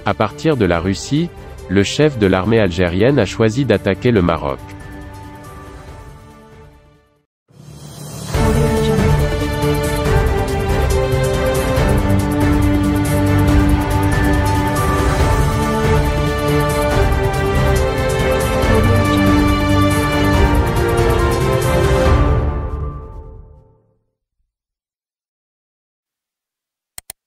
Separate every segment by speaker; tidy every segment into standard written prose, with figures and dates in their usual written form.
Speaker 1: À partir de la Russie, le chef de l'armée algérienne a choisi d'attaquer le Maroc.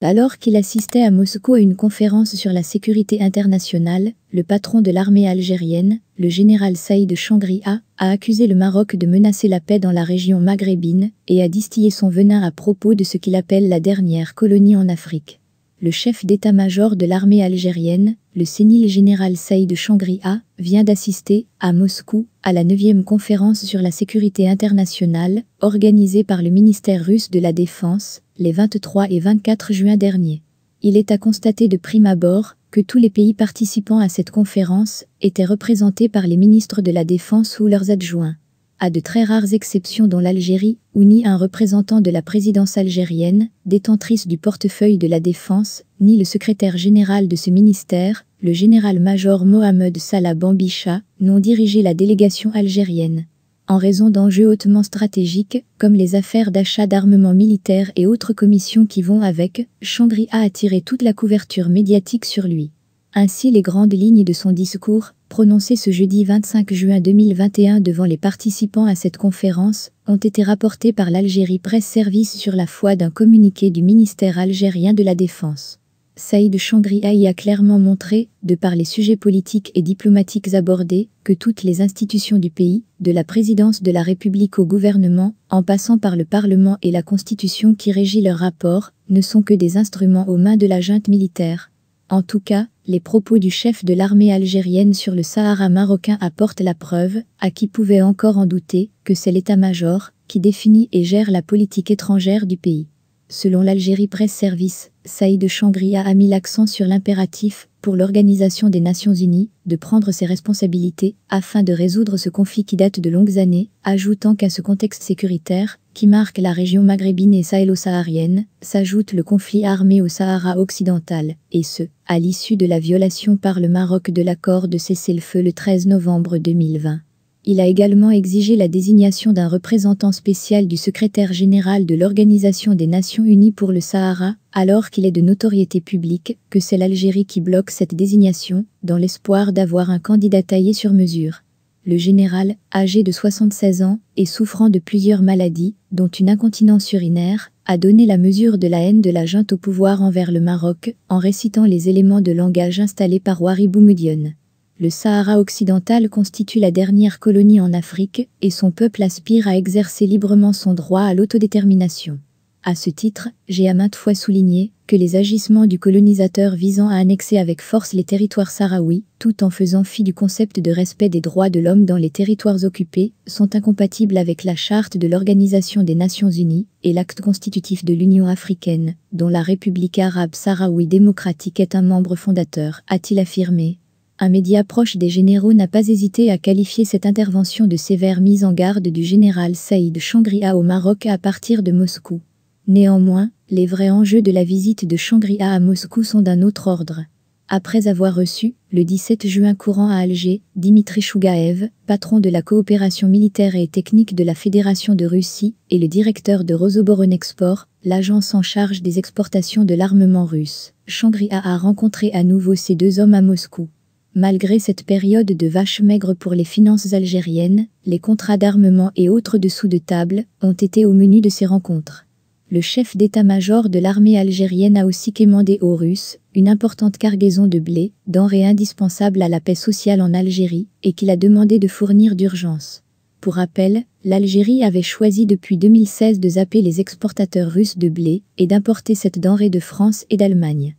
Speaker 2: Alors qu'il assistait à Moscou à une conférence sur la sécurité internationale, le patron de l'armée algérienne, le général Saïd Changria, a accusé le Maroc de menacer la paix dans la région maghrébine et a distillé son venin à propos de ce qu'il appelle la dernière colonie en Afrique. Le chef d'état-major de l'armée algérienne, le sénile général Saïd Changria, vient d'assister, à Moscou, à la 9e conférence sur la sécurité internationale, organisée par le ministère russe de la Défense, les 23 et 24 juin dernier. Il est à constater de prime abord que tous les pays participants à cette conférence étaient représentés par les ministres de la Défense ou leurs adjoints. À de très rares exceptions dont l'Algérie, où ni un représentant de la présidence algérienne, détentrice du portefeuille de la Défense, ni le secrétaire général de ce ministère, le général-major Mohamed Salah Bambicha, n'ont dirigé la délégation algérienne. En raison d'enjeux hautement stratégiques, comme les affaires d'achat d'armement militaire et autres commissions qui vont avec, Changria a attiré toute la couverture médiatique sur lui. Ainsi les grandes lignes de son discours, prononcé ce jeudi 25 juin 2021 devant les participants à cette conférence, ont été rapportées par l'Algérie Presse Service sur la foi d'un communiqué du ministère algérien de la Défense. Saïd Changria y a clairement montré, de par les sujets politiques et diplomatiques abordés, que toutes les institutions du pays, de la présidence de la République au gouvernement, en passant par le Parlement et la Constitution qui régit leur rapport, ne sont que des instruments aux mains de la junte militaire. En tout cas, les propos du chef de l'armée algérienne sur le Sahara marocain apportent la preuve, à qui pouvait encore en douter, que c'est l'état-major qui définit et gère la politique étrangère du pays. Selon l'Algérie Presse Service, Saïd Changria a mis l'accent sur l'impératif, pour l'Organisation des Nations Unies, de prendre ses responsabilités afin de résoudre ce conflit qui date de longues années, ajoutant qu'à ce contexte sécuritaire, qui marque la région maghrébine et sahélo-saharienne, s'ajoute le conflit armé au Sahara occidental, et ce, à l'issue de la violation par le Maroc de l'accord de cessez-le-feu le 13 novembre 2020. Il a également exigé la désignation d'un représentant spécial du secrétaire général de l'Organisation des Nations Unies pour le Sahara, alors qu'il est de notoriété publique que c'est l'Algérie qui bloque cette désignation, dans l'espoir d'avoir un candidat taillé sur mesure. Le général, âgé de 76 ans et souffrant de plusieurs maladies, dont une incontinence urinaire, a donné la mesure de la haine de la junte au pouvoir envers le Maroc, en récitant les éléments de langage installés par Ouari Boumediene. Le Sahara occidental constitue la dernière colonie en Afrique, et son peuple aspire à exercer librement son droit à l'autodétermination. À ce titre, j'ai à maintes fois souligné que les agissements du colonisateur visant à annexer avec force les territoires sahraouis, tout en faisant fi du concept de respect des droits de l'homme dans les territoires occupés, sont incompatibles avec la charte de l'Organisation des Nations Unies et l'acte constitutif de l'Union africaine, dont la République arabe sahraoui démocratique est un membre fondateur, a-t-il affirmé. Un média proche des généraux n'a pas hésité à qualifier cette intervention de sévère mise en garde du général Saïd Changria au Maroc à partir de Moscou. Néanmoins, les vrais enjeux de la visite de Changria à Moscou sont d'un autre ordre. Après avoir reçu, le 17 juin courant à Alger, Dimitri Chougaev, patron de la coopération militaire et technique de la Fédération de Russie, et le directeur de Rosoboronexport, l'agence en charge des exportations de l'armement russe, Changria a rencontré à nouveau ces deux hommes à Moscou. Malgré cette période de vache maigre pour les finances algériennes, les contrats d'armement et autres dessous de table ont été au menu de ces rencontres. Le chef d'état-major de l'armée algérienne a aussi commandé aux Russes une importante cargaison de blé, denrée indispensable à la paix sociale en Algérie, et qu'il a demandé de fournir d'urgence. Pour rappel, l'Algérie avait choisi depuis 2016 de zapper les exportateurs russes de blé et d'importer cette denrée de France et d'Allemagne.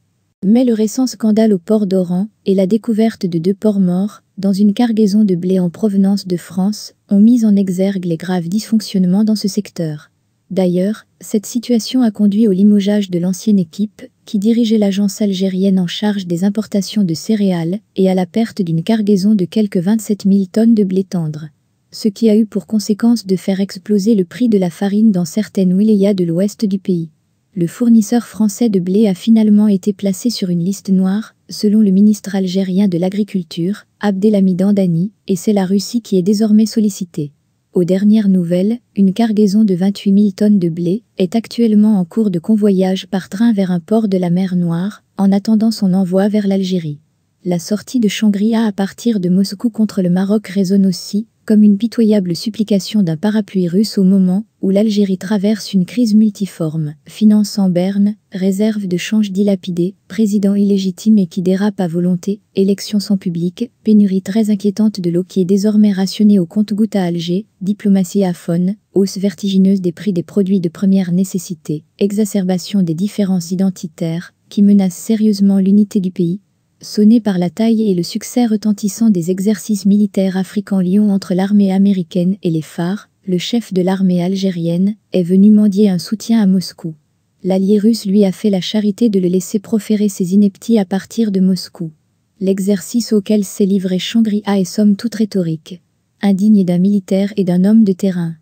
Speaker 2: Mais le récent scandale au port d'Oran et la découverte de 2 porcs morts, dans une cargaison de blé en provenance de France, ont mis en exergue les graves dysfonctionnements dans ce secteur. D'ailleurs, cette situation a conduit au limogeage de l'ancienne équipe, qui dirigeait l'agence algérienne en charge des importations de céréales, et à la perte d'une cargaison de quelques 27 000 tonnes de blé tendre. Ce qui a eu pour conséquence de faire exploser le prix de la farine dans certaines wilayas de l'ouest du pays. Le fournisseur français de blé a finalement été placé sur une liste noire, selon le ministre algérien de l'Agriculture, Abdelhamid Andani, et c'est la Russie qui est désormais sollicitée. Aux dernières nouvelles, une cargaison de 28 000 tonnes de blé est actuellement en cours de convoyage par train vers un port de la mer Noire, en attendant son envoi vers l'Algérie. La sortie de Shangri-La à partir de Moscou contre le Maroc résonne aussi, comme une pitoyable supplication d'un parapluie russe au moment où l'Algérie traverse une crise multiforme, finances en berne, réserve de change dilapidée, président illégitime et qui dérape à volonté, élections sans public, pénurie très inquiétante de l'eau qui est désormais rationnée au compte-gouttes à Alger, diplomatie aphone, hausse vertigineuse des prix des produits de première nécessité, exacerbation des différences identitaires qui menacent sérieusement l'unité du pays. Sonné par la taille et le succès retentissant des exercices militaires africains-Lyon entre l'armée américaine et les phares, le chef de l'armée algérienne est venu mendier un soutien à Moscou. L'allié russe lui a fait la charité de le laisser proférer ses inepties à partir de Moscou. L'exercice auquel s'est livré Shangri-La est somme toute rhétorique, indigne d'un militaire et d'un homme de terrain.